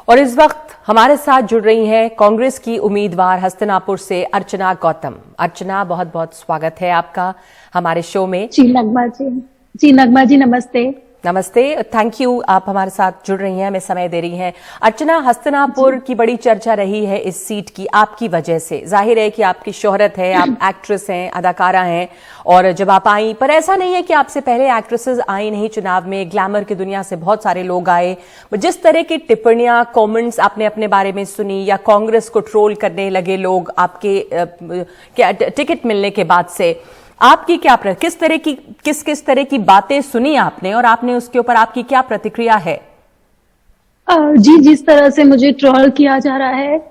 और इस वक्त हमारे साथ जुड़ रही हैं कांग्रेस की उम्मीदवार हस्तिनापुर से अर्चना गौतम। अर्चना, बहुत बहुत स्वागत है आपका हमारे शो में। जी नगमा जी नमस्ते। नमस्ते, थैंक यू, आप हमारे साथ जुड़ रही हैं, हमें समय दे रही हैं। अर्चना, हस्तिनापुर की बड़ी चर्चा रही है इस सीट की आपकी वजह से। जाहिर है कि आपकी शोहरत है, आप एक्ट्रेस हैं, अदाकारा हैं, और जब आप आई, पर ऐसा नहीं है कि आपसे पहले एक्ट्रेसेस आई नहीं चुनाव में। ग्लैमर की दुनिया से बहुत सारे लोग आए। जिस तरह की टिप्पणियां, कमेंट्स आपने अपने बारे में सुनी, या कांग्रेस को ट्रोल करने लगे लोग आपके टिकट मिलने के बाद से, आपकी क्या किस तरह की बातें सुनी आपने, और आपने उसके ऊपर आपकी क्या प्रतिक्रिया है? जी, जिस तरह से मुझे ट्रोल किया जा रहा है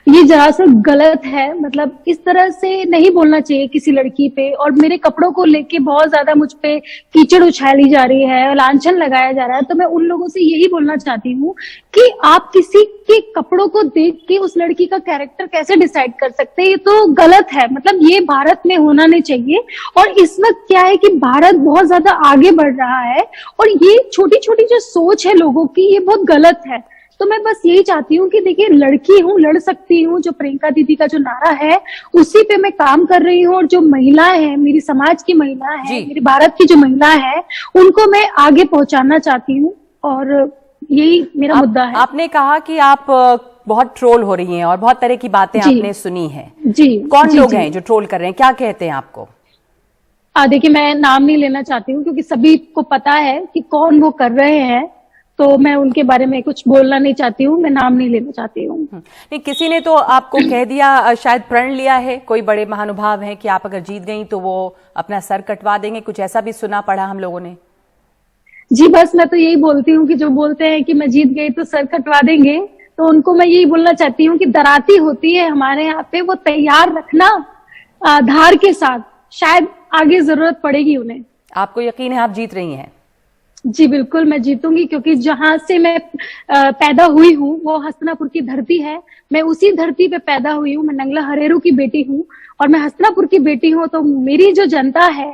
ये जरा सा गलत है। मतलब इस तरह से नहीं बोलना चाहिए किसी लड़की पे। और मेरे कपड़ों को लेके बहुत ज्यादा मुझ पे कीचड़ उछाली जा रही है, लांछन लगाया जा रहा है। तो मैं उन लोगों से यही बोलना चाहती हूँ कि आप किसी के कपड़ों को देख के उस लड़की का कैरेक्टर कैसे डिसाइड कर सकते हैं, ये तो गलत है। मतलब ये भारत में होना नहीं चाहिए। और इस वक्त क्या है कि भारत बहुत ज्यादा आगे बढ़ रहा है, और ये छोटी छोटी जो सोच है लोगों की, ये बहुत गलत है। तो मैं बस यही चाहती हूँ कि देखिए, लड़की हूँ, लड़ सकती हूँ। जो प्रियंका दीदी का जो नारा है उसी पे मैं काम कर रही हूँ। और जो महिलाएं हैं, मेरी समाज की महिला है, मेरी भारत की जो महिला है, उनको मैं आगे पहुंचाना चाहती हूँ। और यही मेरा मुद्दा है। आपने कहा कि आप बहुत ट्रोल हो रही हैं और बहुत तरह की बातें आपने सुनी हैं। जी, कौन लोग हैं जो ट्रोल कर रहे हैं, क्या कहते हैं आपको? देखिए, मैं नाम नहीं लेना चाहती हूँ क्योंकि सभी को पता है कि कौन वो कर रहे हैं। तो मैं उनके बारे में कुछ बोलना नहीं चाहती हूँ, मैं नाम नहीं लेना चाहती हूँ। नहीं, किसी ने तो आपको कह दिया, शायद प्रण लिया है, कोई बड़े महानुभाव हैं, कि आप अगर जीत गई तो वो अपना सर कटवा देंगे। कुछ ऐसा भी सुना पड़ा हम लोगों ने। जी, बस मैं तो यही बोलती हूँ कि जो बोलते हैं कि मैं जीत गई तो सर कटवा देंगे, तो उनको मैं यही बोलना चाहती हूँ कि दराती होती है हमारे यहाँ पे, वो तैयार रखना धार के साथ, शायद आगे जरूरत पड़ेगी उन्हें। आपको यकीन है आप जीत रही हैं? जी बिल्कुल, मैं जीतूंगी, क्योंकि जहां से मैं पैदा हुई हूँ वो हस्तिनापुर की धरती है। मैं उसी धरती पे पैदा हुई हूँ। मैं नंगला हरेरू की बेटी हूँ और मैं हस्तिनापुर की बेटी हूँ। तो मेरी जो जनता है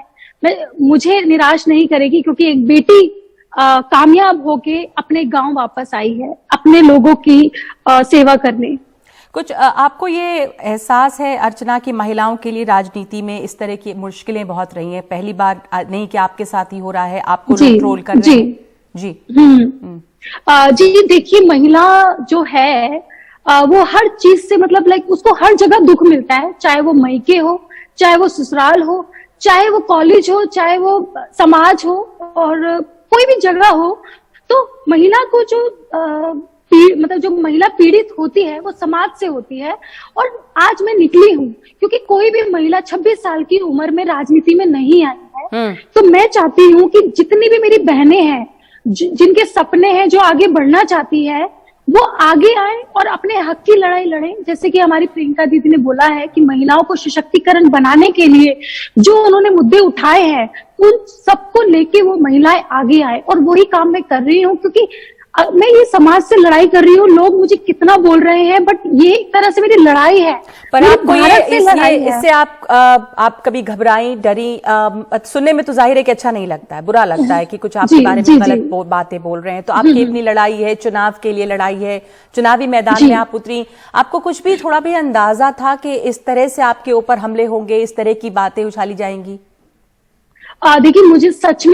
मुझे निराश नहीं करेगी, क्योंकि एक बेटी कामयाब होके अपने गांव वापस आई है, अपने लोगों की सेवा करने। कुछ आपको ये एहसास है अर्चना की महिलाओं के लिए राजनीति में इस तरह की मुश्किलें बहुत रही हैं? पहली बार नहीं कि आपके साथ ही हो रहा है, आपको लोग ट्रोल कर रहे हैं। जी जी, देखिए, महिला जो है वो हर चीज से, मतलब लाइक, उसको हर जगह दुख मिलता है। चाहे वो मायके हो, चाहे वो ससुराल हो, चाहे वो कॉलेज हो, चाहे वो समाज हो, और कोई भी जगह हो। तो महिला को जो मतलब जो महिला पीड़ित होती है वो समाज से होती है। और आज मैं निकली हूँ क्योंकि कोई भी महिला 26 साल की उम्र में राजनीति में नहीं आई है। तो मैं चाहती हूँ कि जितनी भी मेरी बहनें हैं, जिनके सपने हैं, जो आगे बढ़ना चाहती है, वो आगे आए और अपने हक की लड़ाई लड़े। जैसे कि हमारी प्रियंका दीदी ने बोला है कि महिलाओं को सशक्तिकरण बनाने के लिए जो उन्होंने मुद्दे उठाए हैं, उन सबको लेके वो महिलाएं आगे आए। और वही काम मैं कर रही हूँ, क्योंकि मैं ये समाज से लड़ाई कर रही हूँ। लोग मुझे कितना बोल रहे हैं, बट ये एक तरह से मेरी लड़ाई है। पर आपको इससे आप कभी घबराई, डरी? सुनने में तो जाहिर है कि अच्छा नहीं लगता है, बुरा लगता है कि कुछ आपके बारे में गलत बातें बोल रहे हैं। तो आपकी अपनी लड़ाई है, चुनाव के लिए लड़ाई है, चुनावी मैदान में आप उतरी। आपको कुछ भी थोड़ा भी अंदाजा था कि इस तरह से आपके ऊपर हमले होंगे, इस तरह की बातें उछाली जाएंगी? देखिए,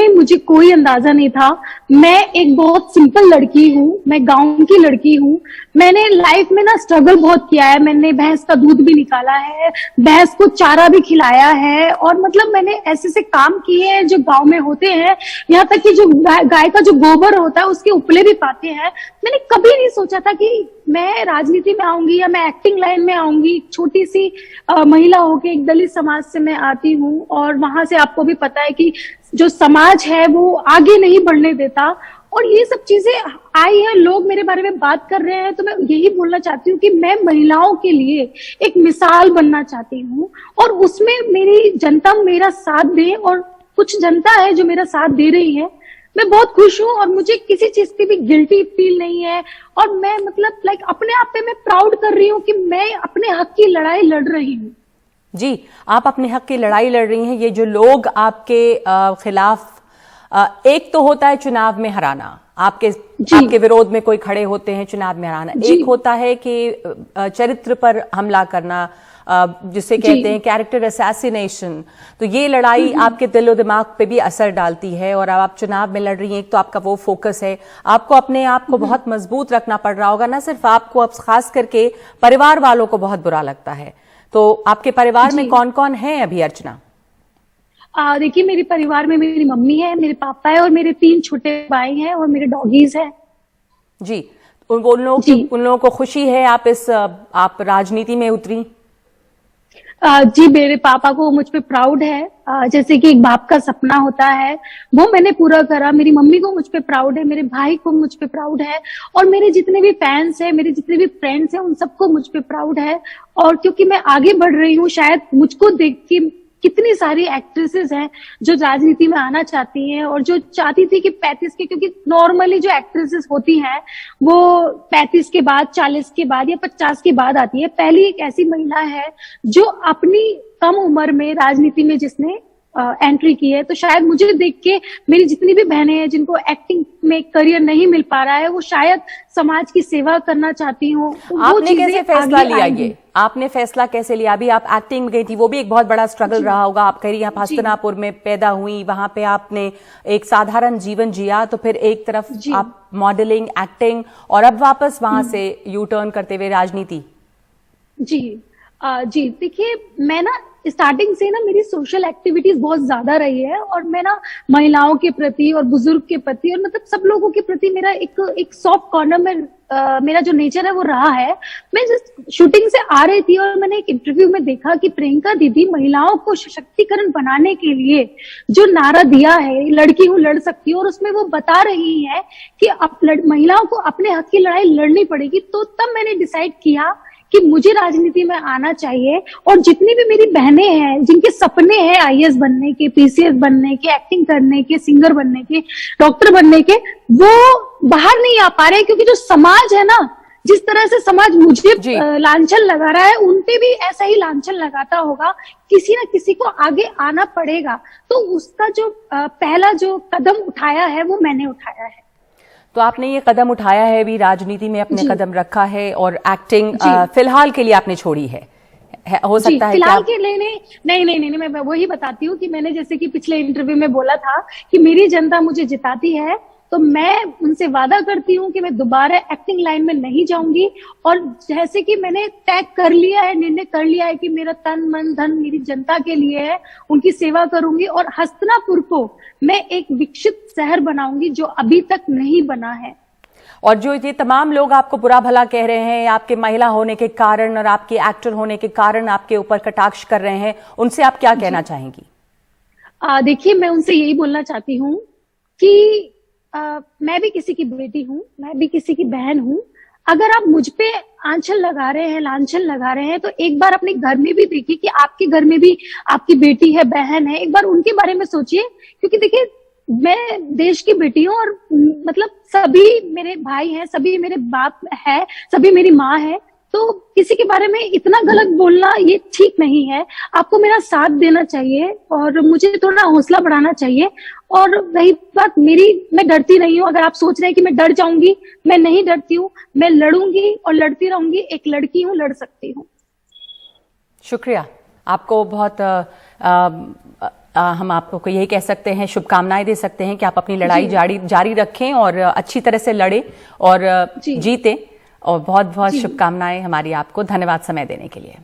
मुझे कोई अंदाजा नहीं था। मैं एक बहुत सिंपल लड़की हूँ, मैं गांव की लड़की हूँ। मैंने लाइफ में ना स्ट्रगल बहुत किया है। मैंने भैंस का दूध भी निकाला है, भैंस को चारा भी खिलाया है, और मतलब मैंने ऐसे से काम किए हैं जो गांव में होते हैं। यहाँ तक कि जो गाय का जो गोबर होता है उसके उपले भी पाते हैं। मैंने कभी नहीं सोचा था कि मैं राजनीति में आऊंगी या मैं एक्टिंग लाइन में आऊंगी। छोटी सी महिला होके एक दलित समाज से मैं आती हूँ, और वहां से आपको भी पता है कि जो समाज है वो आगे नहीं बढ़ने देता। और ये सब चीजें आई है, लोग मेरे बारे में बात कर रहे हैं। तो मैं यही बोलना चाहती हूँ कि मैं महिलाओं के लिए एक मिसाल बनना चाहती हूँ, और उसमें मेरी जनता मेरा साथ दे। और कुछ जनता है जो मेरा साथ दे रही है, मैं बहुत खुश हूँ, और मुझे किसी चीज की भी गिल्टी फील नहीं है। और मैं मतलब लाइक अपने आप पे मैं प्राउड कर रही हूँ कि मैं अपने हक की लड़ाई लड़ रही हूँ। जी, आप अपने हक की लड़ाई लड़ रही हैं। ये जो लोग आपके खिलाफ एक तो होता है चुनाव में हराना, आपके विरोध में कोई खड़े होते हैं, चुनाव में हराना। एक होता है कि चरित्र पर हमला करना, जिसे कहते हैं कैरेक्टर असैसिनेशन। तो ये लड़ाई आपके दिलो दिमाग पे भी असर डालती है, और अब आप चुनाव में लड़ रही हैं, एक तो आपका वो फोकस है, आपको अपने आप को बहुत मजबूत रखना पड़ रहा होगा, ना सिर्फ आपको, अब खास करके परिवार वालों को बहुत बुरा लगता है। तो आपके परिवार में कौन कौन है अभी अर्चना? देखिए, मेरे परिवार में मेरी मम्मी है, मेरे पापा है और मेरे 3 छोटे भाई हैं और मेरे डॉगीज हैं। जी, उन लोगों को खुशी है आप राजनीति में उतरी? जी, मेरे पापा को मुझ पे प्राउड है। जैसे कि एक बाप का सपना होता है, वो मैंने पूरा करा। मेरी मम्मी को मुझ पे प्राउड है, मेरे भाई को मुझ पे प्राउड है, और मेरे जितने भी फैंस हैं, मेरे जितने भी फ्रेंड्स हैं, उन सबको मुझ पे प्राउड है। और क्योंकि मैं आगे बढ़ रही हूँ, शायद मुझको देख के कितनी सारी एक्ट्रेसेस हैं जो राजनीति में आना चाहती हैं और जो चाहती थी कि 35 के, क्योंकि नॉर्मली जो एक्ट्रेसेस होती हैं वो 35 के बाद, 40 के बाद या 50 के बाद आती है। पहली एक ऐसी महिला है जो अपनी कम उम्र में राजनीति में जिसने एंट्री की है। तो शायद मुझे देख के मेरी जितनी भी बहनें हैं जिनको एक्टिंग में करियर नहीं मिल पा रहा है, वो शायद समाज की सेवा करना चाहती हूँ। आपने कैसे फैसला लिया ये? आपने फैसला कैसे लिया? अभी आप एक्टिंग में गई थी, वो भी एक बहुत बड़ा स्ट्रगल रहा होगा। आप कह रही आप हस्तिनापुर में पैदा हुई, वहां पे आपने एक साधारण जीवन जिया, तो फिर एक तरफ आप मॉडलिंग, एक्टिंग, और अब वापस वहां से यू टर्न करते हुए राजनीति। जी, देखिए, मैं ना स्टार्टिंग से ना मेरी सोशल एक्टिविटीज बहुत ज्यादा रही है, और मैं ना महिलाओं के प्रति और बुजुर्ग के प्रति और मतलब सब लोगों के प्रति मेरा एक सॉफ्ट कॉर्नर में मेरा जो नेचर है वो रहा है। मैं जस्ट शूटिंग से आ रही थी और मैंने एक इंटरव्यू में देखा कि प्रियंका दीदी महिलाओं को सशक्तिकरण बनाने के लिए जो नारा दिया है, लड़की हूं लड़ सकती हूँ, और उसमें वो बता रही है कि महिलाओं को अपने हक की लड़ाई लड़नी पड़ेगी। तो तब मैंने डिसाइड किया कि मुझे राजनीति में आना चाहिए, और जितनी भी मेरी बहनें हैं जिनके सपने हैं आईएएस बनने के, पीसीएस बनने के, एक्टिंग करने के, सिंगर बनने के, डॉक्टर बनने के, वो बाहर नहीं आ पा रहे, क्योंकि जो समाज है ना, जिस तरह से समाज मुझे लांछन लगा रहा है, उनपे भी ऐसा ही लांछन लगाता होगा। किसी ना किसी को आगे आना पड़ेगा। तो उसका जो पहला जो कदम उठाया है वो मैंने उठाया है। तो आपने ये कदम उठाया है, भी राजनीति में अपने कदम रखा है, और एक्टिंग फिलहाल के लिए आपने छोड़ी है। हो सकता है फिलहाल के लिए नहीं, मैं वही बताती हूँ कि मैंने जैसे कि पिछले इंटरव्यू में बोला था कि मेरी जनता मुझे जिताती है, तो मैं उनसे वादा करती हूँ कि मैं दोबारा एक्टिंग लाइन में नहीं जाऊंगी। और जैसे कि मैंने तय कर लिया है, निर्णय कर लिया है कि मेरा तन मन धन मेरी जनता के लिए है, उनकी सेवा करूंगी, और हस्तिनापुर को मैं एक विकसित शहर बनाऊंगी जो अभी तक नहीं बना है। और जो ये तमाम लोग आपको बुरा भला कह रहे हैं, आपके महिला होने के कारण और आपके एक्टर होने के कारण आपके ऊपर कटाक्ष कर रहे हैं, उनसे आप क्या कहना चाहेंगी? देखिए, मैं उनसे यही बोलना चाहती हूँ कि मैं भी किसी की बेटी हूँ, मैं भी किसी की बहन हूँ। अगर आप मुझ पे आंचल लगा रहे हैं, लांछन लगा रहे हैं, तो एक बार अपने घर में भी देखिए कि आपके घर में भी आपकी बेटी है, बहन है। एक बार उनके बारे में सोचिए, क्योंकि देखिए, मैं देश की बेटी हूँ, और मतलब सभी मेरे भाई हैं, सभी मेरे बाप है, सभी मेरी माँ है। तो किसी के बारे में इतना गलत बोलना ये ठीक नहीं है। आपको मेरा साथ देना चाहिए और मुझे थोड़ा हौसला बढ़ाना चाहिए। और रही बात मेरी, मैं डरती नहीं हूँ। अगर आप सोच रहे हैं कि मैं डर जाऊंगी, मैं नहीं डरती हूँ, मैं लड़ूंगी और लड़ती रहूंगी। एक लड़की हूँ, लड़ सकती हूँ। शुक्रिया आपको बहुत। हम आपको यही कह सकते हैं, शुभकामनाएं दे सकते हैं कि आप अपनी लड़ाई जारी रखें और अच्छी तरह से लड़े और जीते। और बहुत बहुत शुभकामनाएं हमारी आपको। धन्यवाद समय देने के लिए।